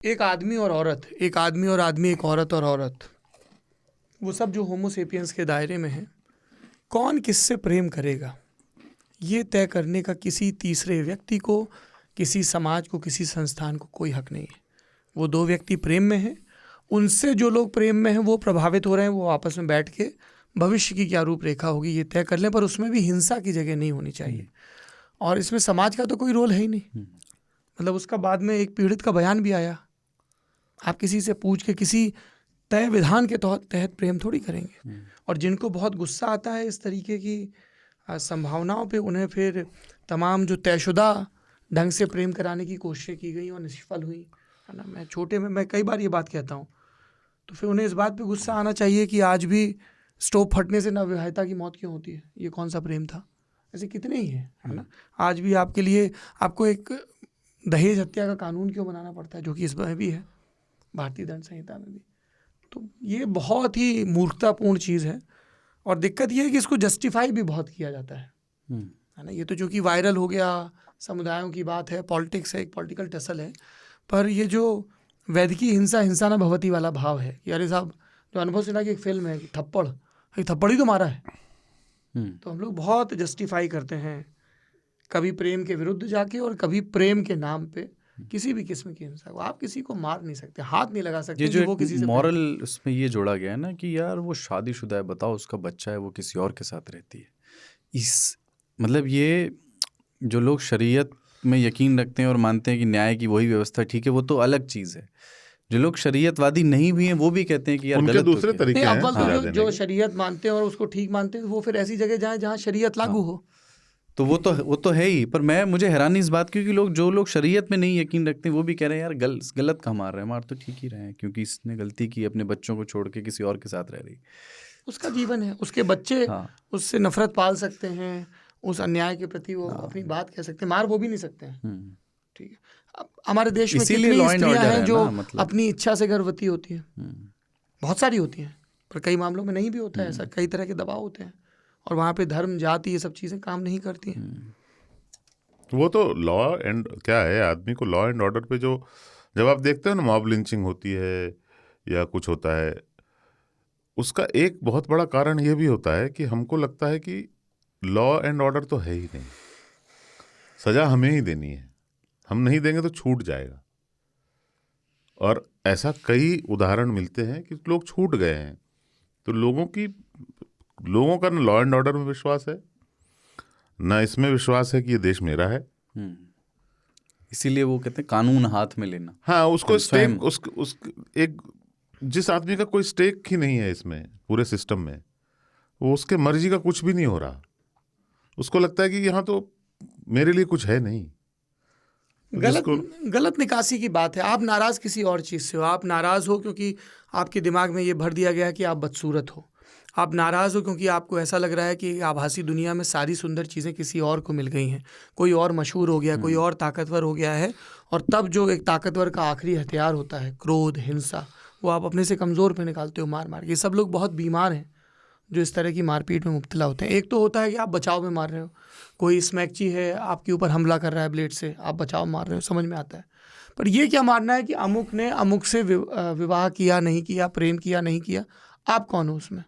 एक आदमी और औरत, एक आदमी और आदमी, एक औरत और औरत, वो सब जो होमोसेपियंस के दायरे में है, कौन किससे प्रेम करेगा ये तय करने का किसी तीसरे व्यक्ति को, किसी समाज को, किसी संस्थान को कोई हक नहीं है। वो दो व्यक्ति प्रेम में हैं, उनसे जो लोग प्रेम में हैं वो प्रभावित हो रहे हैं, वो आपस में बैठ के भविष्य की क्या रूपरेखा होगी ये तय कर लें, पर उसमें भी हिंसा की जगह नहीं होनी चाहिए। और इसमें समाज का तो कोई रोल है ही नहीं। मतलब उसका बाद में एक पीड़ित का बयान भी आया, आप किसी से पूछ के किसी तय विधान के तहत प्रेम थोड़ी करेंगे। और जिनको बहुत गुस्सा आता है इस तरीके की संभावनाओं पे, उन्हें फिर तमाम जो तयशुदा ढंग से प्रेम कराने की कोशिशें की गई और निष्फल हुई, है ना। मैं कई बार ये बात कहता हूँ, तो फिर उन्हें इस बात पे गुस्सा आना चाहिए कि आज भी स्टोव फटने से नवविवाहिता की मौत क्यों होती है, ये कौन सा प्रेम था। ऐसे कितने ही हैं, है ना। आज भी आपके लिए आपको एक दहेज हत्या का कानून क्यों बनाना पड़ता है, जो कि इसमें भी है, भारतीय दंड संहिता में भी। तो ये बहुत ही मूर्खतापूर्ण चीज़ है। और दिक्कत ये है कि इसको जस्टिफाई भी बहुत किया जाता है ना। ये तो जो कि वायरल हो गया, समुदायों की बात है, पॉलिटिक्स है, एक पॉलिटिकल टसल है। पर ये जो वैदिकी हिंसा, हिंसा न भवती वाला भाव है कि अरे साहब, जो अनुभव सिन्हा की एक फिल्म है कि थप्पड़ ही तो मारा है, तो हम लोग बहुत जस्टिफाई करते हैं, कभी प्रेम के विरुद्ध जाके और कभी प्रेम के नाम पे किसी भी किस्म की हिंसा को। आप किसी को मार नहीं सकते, हाथ नहीं लगा सकते। ये जो वो किसी से मॉरल उसमें ये जोड़ा गया है ना कि यार वो शादीशुदा है, बताओ उसका बच्चा है, वो किसी और के साथ रहती है। इस मतलब ये जो लोग शरीयत में यकीन रखते हैं और मानते हैं कि न्याय की वही व्यवस्था ठीक है, वो तो अलग चीज़ है। जो लोग शरीयतवादी नहीं भी हैं वो भी कहते हैं कि यार गलत दूसरे तरीके हैं। अव्वल तो जो शरीयत मानते हैं और उसको ठीक मानते हैं, वो फिर ऐसी जगह जाएं जहाँ शरीयत लागू हो। तो वो तो है ही। पर मुझे हैरानी इस बात की, क्योंकि जो लोग शरीयत में नहीं यकीन रखते हैं वो भी कह रहे हैं यार गलत कहाँ मार रहे हैं, मार तो ठीक ही रहे हैं, क्योंकि इसने गलती की, अपने बच्चों को छोड़ के किसी और के साथ रह रही। उसका जीवन है, उसके बच्चे उससे नफरत पाल सकते हैं, उस अन्याय के प्रति वो अपनी बात कह सकते हैं, मार वो भी नहीं सकते हैं। ठीक है, अब हमारे देश में कितनी स्त्रियां हैं जो अपनी इच्छा से गर्भवती होती हैं, बहुत सारी होती हैं, पर कई मामलों में नहीं भी होता है ऐसा, कई तरह के दबाव होते हैं, और वहाँ पे धर्म, जाति, ये सब चीज़ें काम नहीं करती हैं। वो तो लॉ एंड क्या है, आदमी को लॉ एंड ऑर्डर पे जो, जब आप देखते हो ना मॉब लिंचिंग होती है या कुछ होता है, उसका एक बहुत बड़ा कारण ये भी होता है कि हमको लगता है कि लॉ एंड ऑर्डर तो है ही नहीं, सजा हमें ही देनी है, हम नहीं देंगे तो छूट जाएगा। और ऐसा कई उदाहरण मिलते हैं कि लोग छूट गए हैं। तो लोगों का ना लॉ एंड ऑर्डर में विश्वास है, ना इसमें विश्वास है कि ये देश मेरा है। इसीलिए वो कहते हैं कानून हाथ में लेना। हाँ, उसको स्टेक एक जिस आदमी का कोई स्टेक ही नहीं है इसमें पूरे सिस्टम में, वो उसके मर्जी का कुछ भी नहीं हो रहा, उसको लगता है कि यहाँ तो मेरे लिए कुछ है नहीं। गलत निकासी की बात है। आप नाराज किसी और चीज़ से हो, आप नाराज हो क्योंकि आपके दिमाग में ये भर दिया गया कि आप बदसूरत हो, आप नाराज़ हो क्योंकि आपको ऐसा लग रहा है कि आभासी दुनिया में सारी सुंदर चीज़ें किसी और को मिल गई हैं, कोई और मशहूर हो गया, कोई और ताकतवर हो गया है। और तब जो एक ताकतवर का आखिरी हथियार होता है क्रोध, हिंसा, वो आप अपने से कमज़ोर पे निकालते हो मार मार के। ये सब लोग बहुत बीमार हैं जो इस तरह की मारपीट में मुब्तला होते हैं। एक तो होता है कि आप बचाव में मार रहे हो, कोई स्मैकची है आपके ऊपर हमला कर रहा है ब्लेड से, आप बचाव मार रहे हो, समझ में आता है। पर ये क्या मारना है कि अमुक ने अमुक से विवाह किया नहीं किया, प्रेम किया नहीं किया, आप कौन हो उसमें?